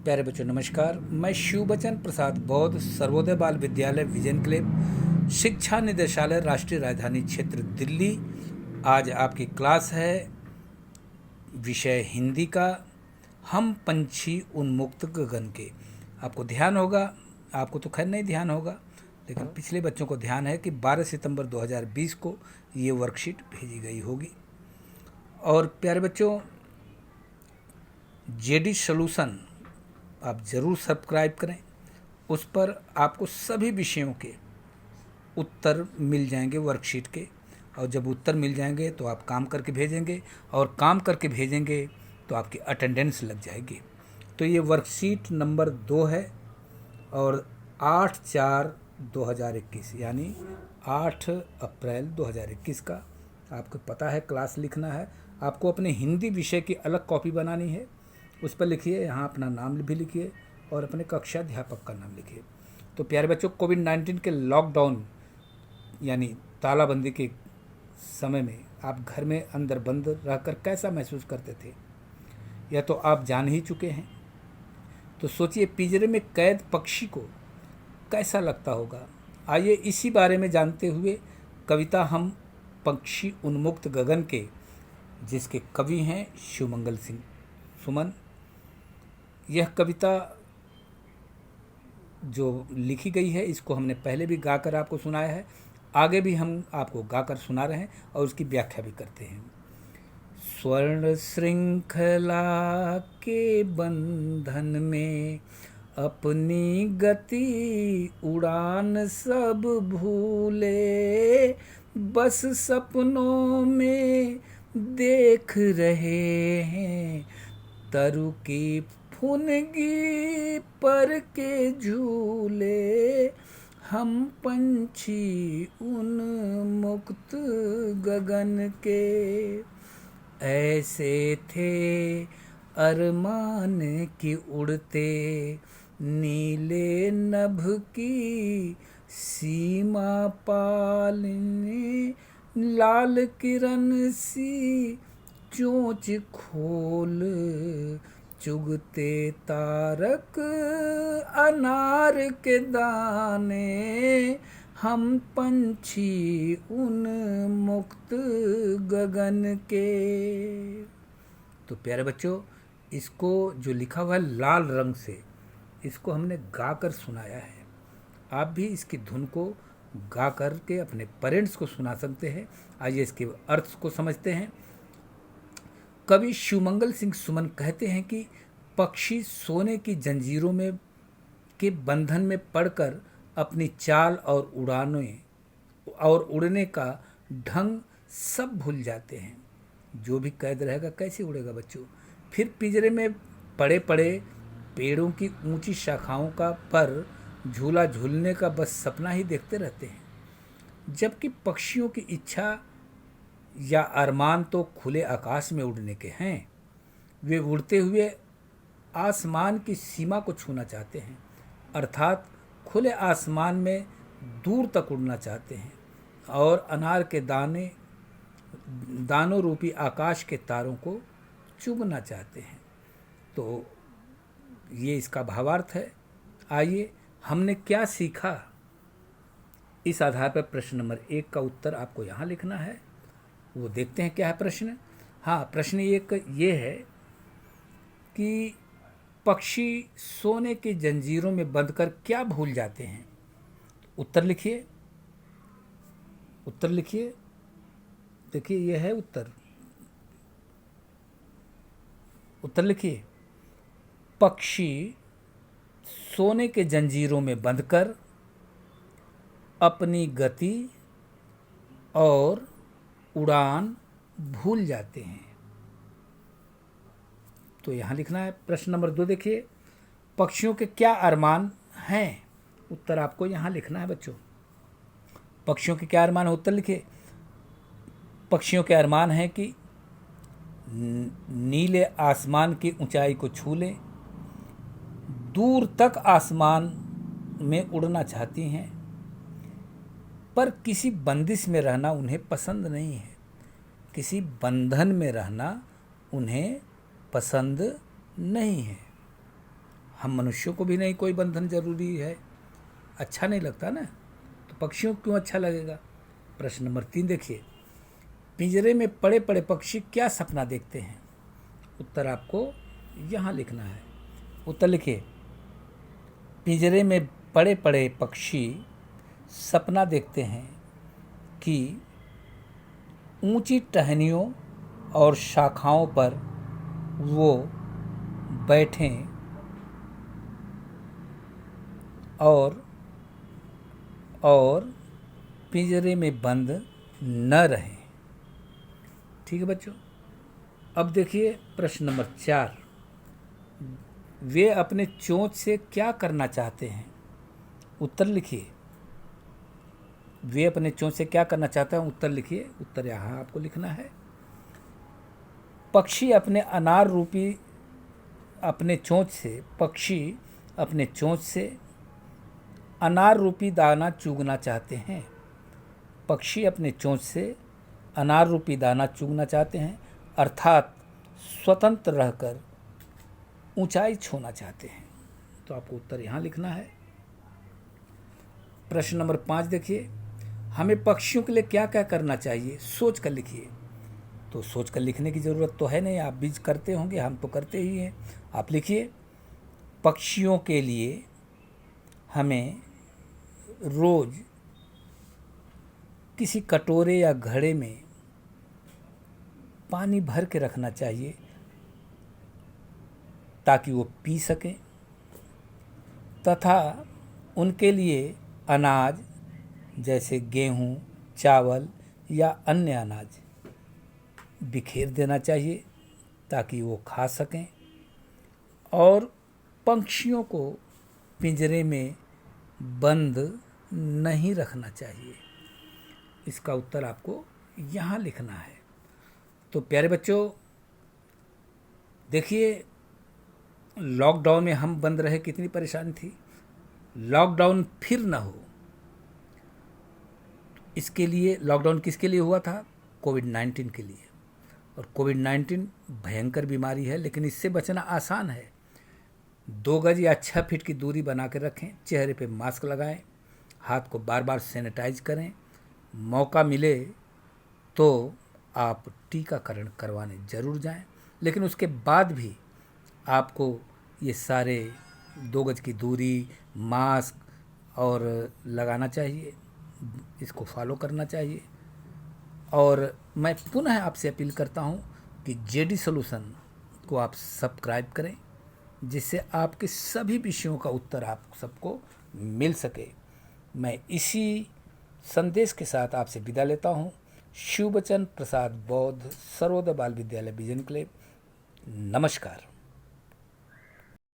प्यारे बच्चों नमस्कार। मैं शिवबचन प्रसाद बौद्ध सर्वोदय बाल विद्यालय विजन क्लब शिक्षा निदेशालय राष्ट्रीय राजधानी क्षेत्र दिल्ली। आज आपकी क्लास है विषय हिंदी का, हम पंछी उन्मुक्त गगन के। आपको ध्यान होगा, आपको तो खैर नहीं ध्यान होगा, लेकिन पिछले बच्चों को ध्यान है कि 12 सितंबर 2020 को ये वर्कशीट भेजी गई होगी। और प्यारे बच्चों, जेडी सॉल्यूशन आप ज़रूर सब्सक्राइब करें। उस पर आपको सभी विषयों के उत्तर मिल जाएंगे वर्कशीट के, और जब उत्तर मिल जाएंगे तो आप काम करके भेजेंगे, और काम करके भेजेंगे तो आपकी अटेंडेंस लग जाएगी। तो ये वर्कशीट नंबर 2 है और 8/4/2021 यानी 8 अप्रैल 2021 का आपको पता है क्लास लिखना है। आपको अपने हिंदी विषय की अलग कॉपी बनानी है। उस पर लिखिए, यहाँ अपना नाम भी लिखिए और अपने कक्षा अध्यापक का नाम लिखिए। तो प्यारे बच्चों, कोविड-19 के लॉकडाउन यानी तालाबंदी के समय में आप घर में अंदर बंद रहकर कैसा महसूस करते थे, यह तो आप जान ही चुके हैं। तो सोचिए, पिंजरे में कैद पक्षी को कैसा लगता होगा। आइए इसी बारे में जानते हुए कविता हम पक्षी उन्मुक्त गगन के, जिसके कवि हैं शिवमंगल सिंह सुमन। यह कविता जो लिखी गई है, इसको हमने पहले भी गाकर आपको सुनाया है, आगे भी हम आपको गाकर सुना रहे हैं और उसकी व्याख्या भी करते हैं। स्वर्ण श्रृंखला के बंधन में अपनी गति उड़ान सब भूले, बस सपनों में देख रहे हैं तरु की फुनगी पर के झूले, हम पंछी उन्मुक्त गगन के। ऐसे थे अरमान की उड़ते नीले नभ की सीमा पालने, लाल किरण सी चोंच खोल चुगते तारक अनार के दाने, हम पंछी उन्मुक्त गगन के। तो प्यारे बच्चों, इसको जो लिखा हुआ है लाल रंग से, इसको हमने गाकर सुनाया है। आप भी इसकी धुन को गा कर के अपने पेरेंट्स को सुना सकते हैं। आइए इसके अर्थ को समझते हैं। कवि शिवमंगल सिंह सुमन कहते हैं कि पक्षी सोने की जंजीरों में के बंधन में पड़कर अपनी चाल और उड़ने का ढंग सब भूल जाते हैं। जो भी कैद रहेगा कैसे उड़ेगा बच्चों। फिर पिंजरे में पड़े पड़े पेड़ों की ऊंची शाखाओं का पर झूला झूलने का बस सपना ही देखते रहते हैं। जबकि पक्षियों की इच्छा या अरमान तो खुले आकाश में उड़ने के हैं। वे उड़ते हुए आसमान की सीमा को छूना चाहते हैं, अर्थात खुले आसमान में दूर तक उड़ना चाहते हैं और अनार के दानों रूपी आकाश के तारों को चुभना चाहते हैं। तो ये इसका भावार्थ है। आइए हमने क्या सीखा, इस आधार पर प्रश्न नंबर 1 का उत्तर आपको यहाँ लिखना है। वो देखते हैं क्या है प्रश्न। हाँ, प्रश्न 1 ये है कि पक्षी सोने की जंजीरों में बंधकर क्या भूल जाते हैं। उत्तर लिखिए, उत्तर लिखिए। देखिए ये है उत्तर। उत्तर लिखिए, पक्षी सोने के जंजीरों में बंधकर अपनी गति और उड़ान भूल जाते हैं। तो यहाँ लिखना है। प्रश्न नंबर 2 देखिए, पक्षियों के क्या अरमान हैं। उत्तर आपको यहाँ लिखना है बच्चों। पक्षियों के क्या अरमान है, उत्तर लिखिए। पक्षियों के अरमान है कि नीले आसमान की ऊंचाई को छू लें, दूर तक आसमान में उड़ना चाहती हैं, पर किसी बंदिश में रहना उन्हें पसंद नहीं है। किसी बंधन में रहना उन्हें पसंद नहीं है। हम मनुष्यों को भी नहीं कोई बंधन जरूरी है, अच्छा नहीं लगता ना, तो पक्षियों को क्यों अच्छा लगेगा। प्रश्न नंबर 3 देखिए, पिंजरे में पड़े पड़े पक्षी क्या सपना देखते हैं। उत्तर आपको यहाँ लिखना है। उत्तर लिखिए, पिंजरे में पड़े पड़े पक्षी सपना देखते हैं कि ऊंची टहनियों और शाखाओं पर वो बैठें और पिंजरे में बंद न रहें। ठीक है बच्चों। अब देखिए प्रश्न नंबर 4, वे अपने चोंच से क्या करना चाहते हैं। उत्तर लिखिए, वे अपने चोंच से क्या करना चाहते हैं। उत्तर लिखिए, उत्तर यहाँ आपको लिखना है। पक्षी अपने चोंच से अनार रूपी दाना चुगना चाहते हैं। पक्षी अपने चोंच से अनार रूपी दाना चुगना चाहते हैं, अर्थात स्वतंत्र रहकर ऊंचाई छूना चाहते हैं। तो आपको उत्तर यहाँ लिखना है। प्रश्न नंबर 5 देखिए, हमें पक्षियों के लिए क्या क्या करना चाहिए, सोच कर लिखिए। तो सोच कर लिखने की ज़रूरत तो है नहीं, आप भी करते होंगे, हम तो करते ही हैं। आप लिखिए, पक्षियों के लिए हमें रोज़ किसी कटोरे या घड़े में पानी भर के रखना चाहिए ताकि वो पी सकें, तथा उनके लिए अनाज जैसे गेहूँ, चावल या अन्य अनाज बिखेर देना चाहिए ताकि वो खा सकें, और पंछियों को पिंजरे में बंद नहीं रखना चाहिए। इसका उत्तर आपको यहाँ लिखना है। तो प्यारे बच्चों, देखिए लॉकडाउन में हम बंद रहे, कितनी परेशानी थी। लॉकडाउन फिर ना हो, इसके लिए लॉकडाउन किसके लिए हुआ था, कोविड-19 के लिए। और कोविड-19 भयंकर बीमारी है, लेकिन इससे बचना आसान है। 2 गज या 6 फीट की दूरी बना के रखें, चेहरे पे मास्क लगाएं, हाथ को बार बार सैनिटाइज करें, मौका मिले तो आप टीकाकरण करवाने ज़रूर जाएं। लेकिन उसके बाद भी आपको ये सारे 2 गज की दूरी, मास्क और लगाना चाहिए, इसको फॉलो करना चाहिए। और मैं पुनः आपसे अपील करता हूँ कि जेडी सॉल्यूशन को आप सब्सक्राइब करें, जिससे आपके सभी विषयों का उत्तर आप सबको मिल सके। मैं इसी संदेश के साथ आपसे विदा लेता हूँ। शिवबचन प्रसाद बौद्ध, सर्वोदय बाल विद्यालय विजन क्लब। नमस्कार।